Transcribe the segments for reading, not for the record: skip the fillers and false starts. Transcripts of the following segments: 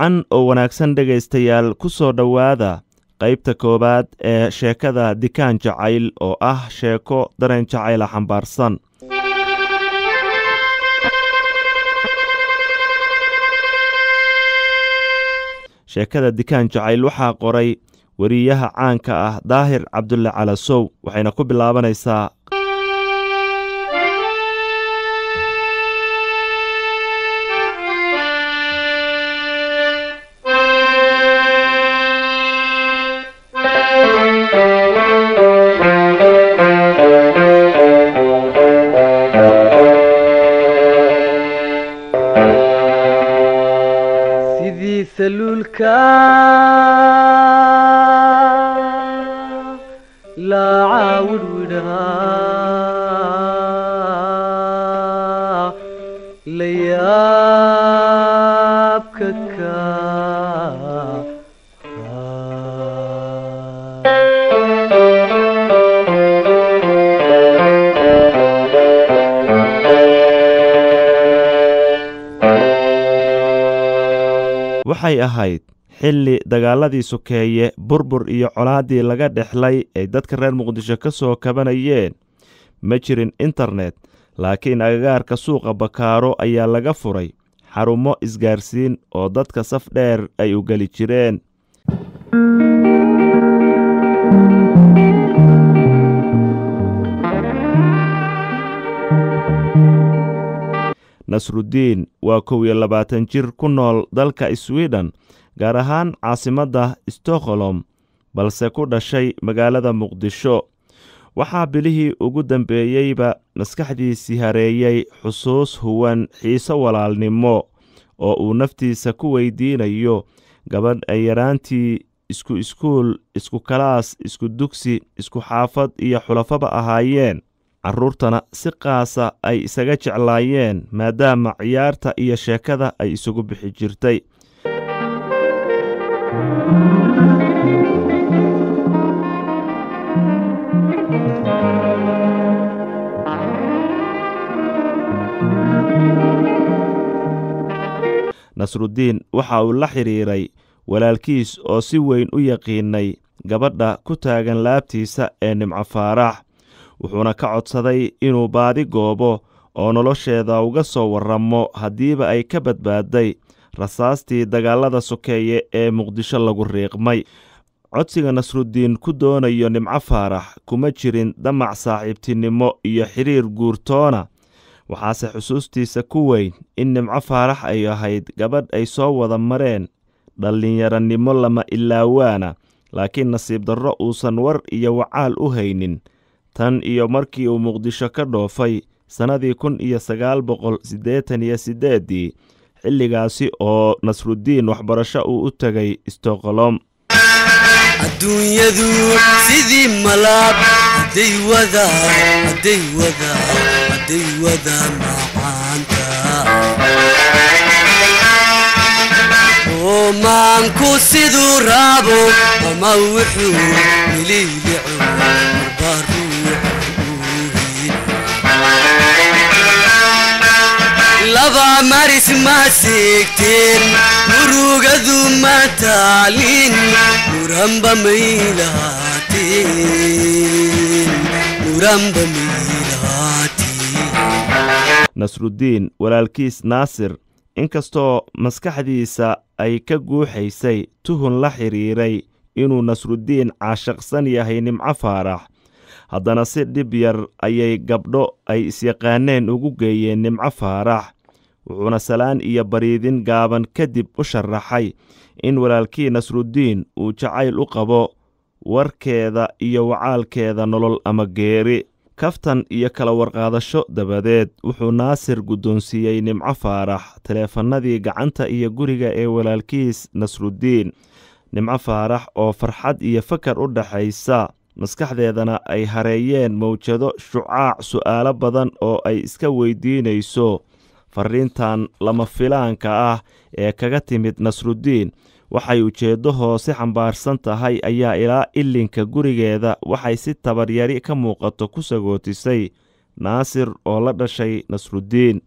wacan oo wanaagsan dhegaystayaal ku soo dhowaada qaybta koowaad ee sheekada dikaan jacayl oo ah sheeko dareen jacayla xambaarsan. sheekada dikaan jacayl waxaa qoray wariyaha caanka ah daahir cabdulle calasow waxayna ku bilaabanaysaa waxay ahayd xilli dagaaladii sokeeye burbur iyo colaadii laga dhexlay ay dadka reer muqdisho ka soo kabanayeen. ma jirin internet, laakiin agagaarka suuqa Bakaaro ayaa laga furay xarumo isgaarsiin oo dadka saf dheer ay u gali jireen. Nasruddin waa 21 jir ku nool dalka Sweden, gaar ahaan caasimadda Stockholm, balse ku dhashay magaalada Muqdisho. waxaa bilihii ugu dambeeyeyba maskaxdiisii hareeyay xusuus huwan xiiso walaalnimo oo uu naftiisa ku weydiinayo gabadh ay yaraantii isku iskuul, isku kalaas, isku dugsi, isku xaafad iyo xulafaba ahaayeen. carruurtana si qaasa ay isaga jeclaayeen maadaama ciyaarta iyo sheekada ay isugu bixi jirtay. Nasruddin waxa uu la xiriiray walaalkiis oo si weyn u yaqiinay gabadha ku taagan laabtiisa ee Nimco Faarax, wuxuuna ka codsaday inuu baadi goobo oo nolosheeda uga soo warramo haddiiba ay ka badbaaday rasaastii dagaalada sokeeye ee Muqdisho lagu riiqmay. codsiga Nasruddin ku doonayo Nimco Faarax kuma jirin damac saaxiibtinimo iyo xiriir guurtoona, waxaase xusuustiisa ku weyn in Nimco Faarax ay ahayd gabadh ay soo wada mareen dhallinyaranimo lama ilaawaana, laakiin nasiib darro uusan war iyo wacaal u haynin tan iyo markii uu Muqdisho ka dhoofay sannadii 1988 xilligaasi oo Nasruddin waxbarasho uu u tagay Stockholm. adduunyadu sidii malaab hadday wada macaanta oo maanku siduu raabo ama wuxuu miliilico laba maris ma seegteen murugadu ma taalin muramba maylaatiin. Nasruddin walaalkiis Naasir, inkastoo maskaxdiisa ay ka guuxaysay tuhun la xiriiray inuu Nasruddin caashaqsan yahay Nimco Faarax, haddana si dhib yar ayay gabdho ay isyaqaaneen ugu geeyeen Nimco Faarax, wuxuuna salaan iyo bariidin gaaban kadib u sharaxay in walaalkii Nasruddin uu jacayl u qabo warkeeda iyo wacaalkeeda nolol ama geeri. kaftan iyo kala warqaadasho dabadeed wuxuu Naasir guddoonsiiyey Nimco Faarax taleefannadii gacanta iyo guriga ee walaalkiis Nasruddin. Nimco Faarax oo farxad iyo fakar u dhaxaysa maskaxdeedana ay hareeyeen mawjado shucaac su'aalo badan oo ay iska weydiinayso. Fariintan lama filaanka ah ee kaga timid Nasruddin waxay ujeeddo hoose xambaarsan tahay ayaa ilaa ilinka gurigeeda waxay si tabaryari ka muuqato ku sagootisay Naasir oo la dhashay Nasruddin.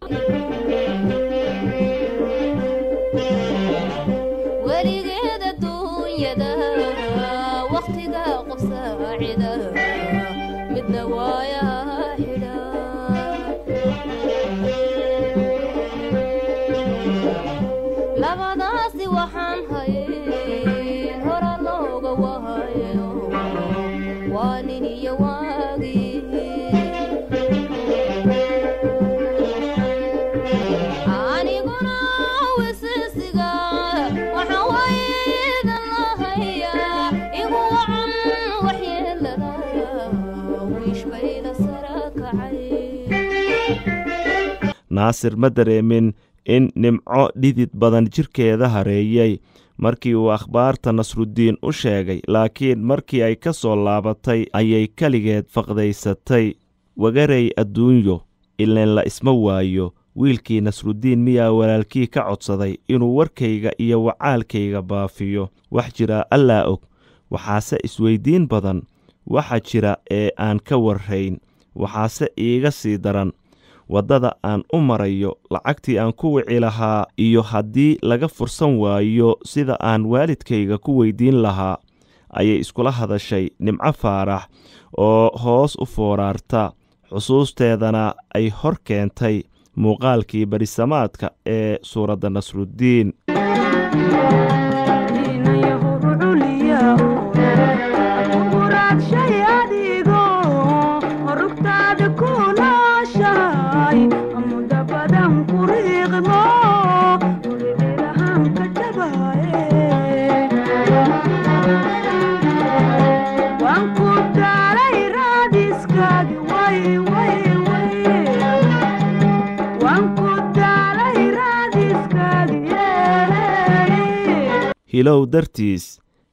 naasir ma dareemin in nimco dhidid badan jirkeeda hareeyey markii uu akhbaarta nasruddiin u sheegay, laakiin markii ay ka soo laabatay ayay keligeed faqdaysatay. wagarey adduunyo, ileen la isma waayo. wiilkii nasruddiin miyaa walaalkii ka codsaday inuu warkayga iyo wacaalkayga baafiyo? wax jira allaa og, waxaase isweyddiin badan waxa jira ee aan ka warrayn. waxaase iiga sii daran waddada aan u marayo, lacagtii aan ku wici lahaa, iyo haddii laga fursan waayo sida aan waalidkayga ku weyddiin lahaa, ayay iskula hadashay Nimco Faarax oo hoos u fooraarta, xusuusteedana ay hor keentay muuqaalkii barisamaadka ee suuradda Nasruddiin. hilow dartiis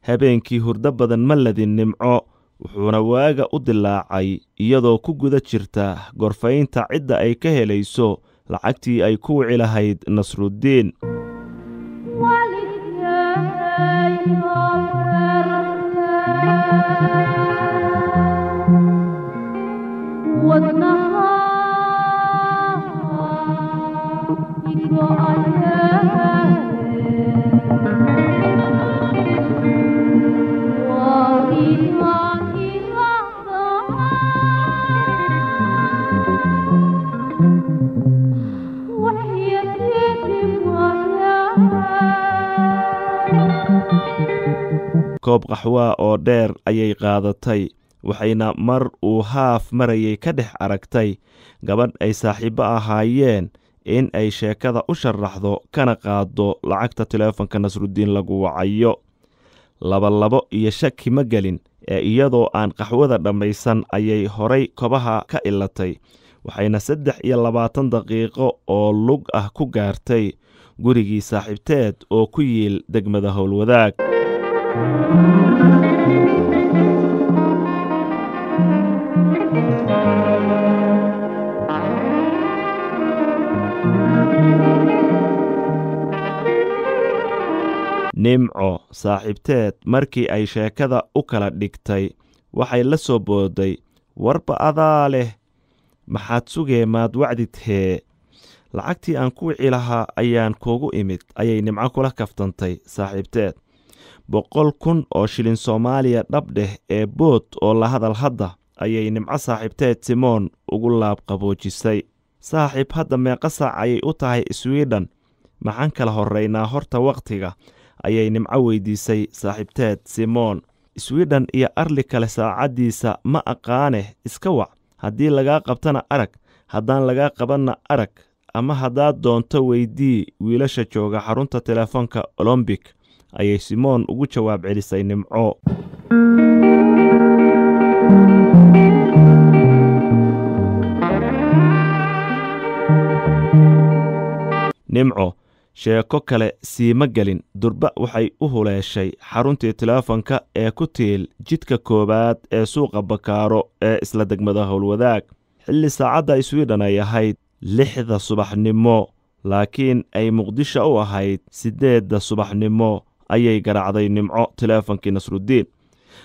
habeenkii hurdo badan ma ladin Nimco, wuxuuna waaga u dilaacay iyadoo ku guda jirta gorfaynta cidda ay ka helayso lacagtii ay ku wici lahayd Nasruddiin. koob qaxwaa oo dheer ayay qaadatay, waxayna mar uu haaf marayay ka dhex aragtay gabadh ay saaxiibbo ahaayeen in ay sheekada u sharaxdo kana qaado lacagta teleefonka Nasruddiin lagu wacayo. labo iyo shaki ma gelin ee iyadoo aan qaxwada dhammaysan ayay horay kobaha ka ilatay, waxayna 23 daqiiqo oo lug ah ku gaartay gurigii saaxiibteed oo ku yiil degmada Howlwadaag. Nimco saaxiibteed markii ay sheekada u kala dhigtay waxay la soo booday, warba adaa leh, maxaad sugeemaad wacdidhee? lacagtii aan ku wici lahaa ayaan kuugu imid, ayay Nimco kula kaftantay saaxiibteed. 100,000 oo shilin Soomaaliya dhabdheh ee bood oo la hadal hadda ayay Nimco saaxiibteed Simoon ugu laab qaboojisay. saaxiib, hadda meeqa saac ayay u tahay Sweden? maxaan kala horraynaa horta waqtiga? ayay Nimco weydiisay saaxiibteed Simoon. Sweden iyo arli kale saacaddiisa ma aqaane, iska wac. haddii lagaa qabtana arag, haddaan lagaa qabanna arag, ama haddaad doonto weydii wiilasha jooga xarunta teleefonka Olympic, ayay Simoon ugu jawaab celisay Nimco. Nimco sheeko kale siima gelin, durba waxay u huleeshay xaruntii teleefonka ee ku tiil jidka koowaad ee suuqa Bakaaro ee isla degmada Howlwadaag. xilli saacadda Sweden ay ahayd 6 subaxnimo, laakiin ay Muqdisho u ahayd 8 subaxnimo, ayay garaacday Nimco teleefonkii Nasruddiin.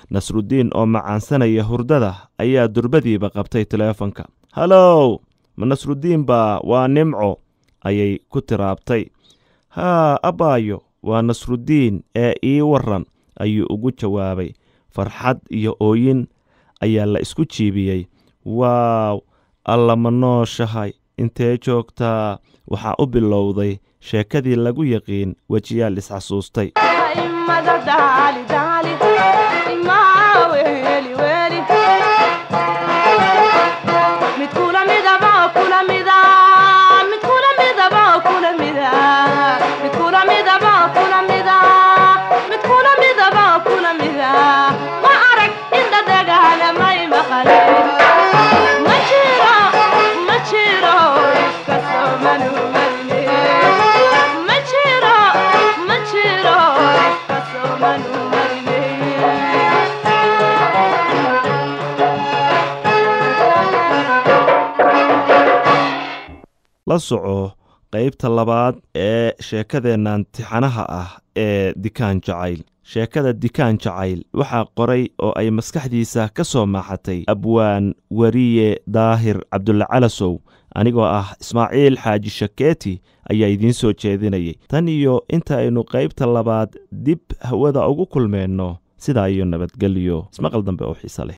Nasruddiin oo macaansanaya hurdada ayaa durbadiiba qabtay teleefonka. hallow, ma Nasruddiin baa? waa Nimco, ayay ku tiraabtay. haa abbaayo, waa Nasruddiin ee ii warran, ayuu ugu jawaabay. farxad iyo ooyin ayaa la isku jiibiyey. waaw, alla ma nooshahay, intee joogtaa? waxaa u bilowday sheekadii lagu yaqiin wejiyaal isxasuustay. Machiro, la soco qaybta labaad ee sheekadeenna imtixaanaha ah ee dikaan jacayl. sheekada dikaan jacayl waxaa qoray oo ay maskaxdiisa ka soo maaxatay abwaan wariye daahir cabdulla calasow. anigoo ah ismaaciil xaaji shakeeti ayaa idiin soo jeedinayay. tan iyo inta aynu qaybta labaad dib hawada ugu kulmeenno, sidaa iyo nabadgelyo. ismaqal dambe oo xiiso leh.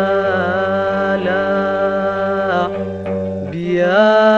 لكبيالا بيا